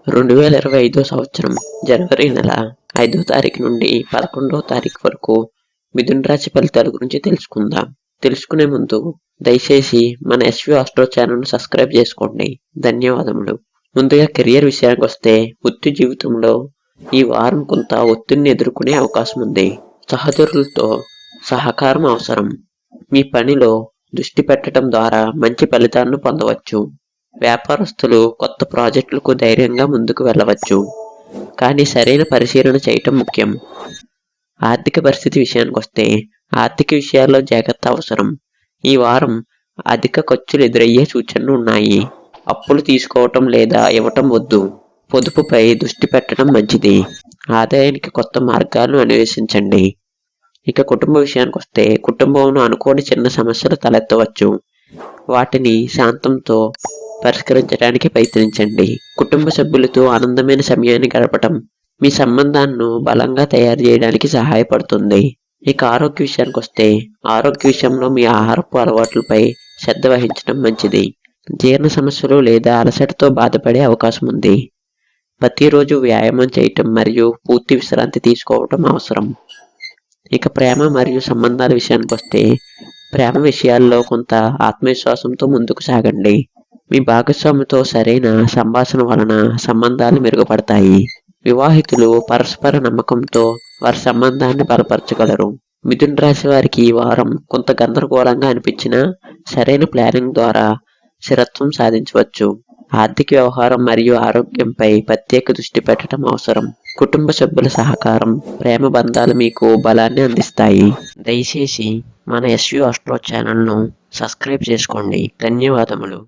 2025 సంవత్సరం జనవరి నెల 5వ తారీఖు నుండి 11వ తారీఖు వరకు మిథున రాశి ఫలితాల గురించి తెలుసుకుందాం. తెలుసుకునే ముందు దయచేసి మన ఎస్వి ఆస్ట్రో ఛానల్ను సబ్స్క్రైబ్ చేసుకోండి. ధన్యవాదములు. ముందుగా కెరియర్ విషయానికి వస్తే వృత్తి జీవితంలో ఈ వారం కొంత ఒత్తిడిని ఎదుర్కొనే అవకాశం ఉంది. సహచరులతో సహకారం అవసరం. మీ పనిలో దృష్టి పెట్టడం ద్వారా మంచి ఫలితాలను పొందవచ్చు. వ్యాపారస్తులు కొత్త ప్రాజెక్టులకు ధైర్యంగా ముందుకు వెళ్ళవచ్చు, కానీ సరైన పరిశీలన చేయటం ముఖ్యం. ఆర్థిక పరిస్థితి విషయానికి వస్తే ఆర్థిక విషయాల్లో జాగ్రత్త అవసరం. ఈ వారం అధిక ఖర్చులు ఎదురయ్యే సూచనలు ఉన్నాయి. అప్పులు తీసుకోవటం లేదా ఇవ్వటం వద్దు. పొదుపుపై దృష్టి పెట్టడం మంచిది. ఆదాయానికి కొత్త మార్గాలను అన్వేషించండి. ఇక కుటుంబ విషయానికి వస్తే కుటుంబంలో అనుకోని చిన్న సమస్యలు తలెత్తవచ్చు. వాటిని శాంతంతో పరిష్కరించడానికి ప్రయత్నించండి. కుటుంబ సభ్యులతో ఆనందమైన సమయాన్ని గడపటం మీ సంబంధాలను బలంగా తయారు చేయడానికి సహాయపడుతుంది. ఇక ఆరోగ్య విషయానికి వస్తే ఆరోగ్య విషయంలో మీ ఆహారపు అలవాట్లపై శ్రద్ధ వహించడం మంచిది. జీర్ణ సమస్యలు లేదా అలసటతో బాధపడే అవకాశం ఉంది. ప్రతిరోజు వ్యాయామం చేయటం మరియు పూర్తి విశ్రాంతి తీసుకోవటం అవసరం. ఇక ప్రేమ మరియు సంబంధాల విషయానికి వస్తే ప్రేమ విషయాల్లో కొంత ఆత్మవిశ్వాసంతో ముందుకు సాగండి. మీ భాగస్వామితో సరైన సంభాషణ వలన సంబంధాలు మెరుగుపడతాయి. వివాహితులు పరస్పర నమ్మకంతో వారి సంబంధాన్ని బలపరచగలరు. మిథున రాశి వారికి ఈ వారం కొంత గందరగోళంగా అనిపించినా సరైన ప్లానింగ్ ద్వారా స్థిరత్వం సాధించవచ్చు. ఆర్థిక వ్యవహారం మరియు ఆరోగ్యంపై ప్రత్యేక దృష్టి పెట్టడం అవసరం. కుటుంబ సభ్యుల సహకారం, ప్రేమ బంధాలు మీకు బలాన్ని అందిస్తాయి. దయచేసి మన ఎస్వి ఆస్ట్రో ఛానల్ను సబ్స్క్రైబ్ చేసుకోండి. ధన్యవాదములు.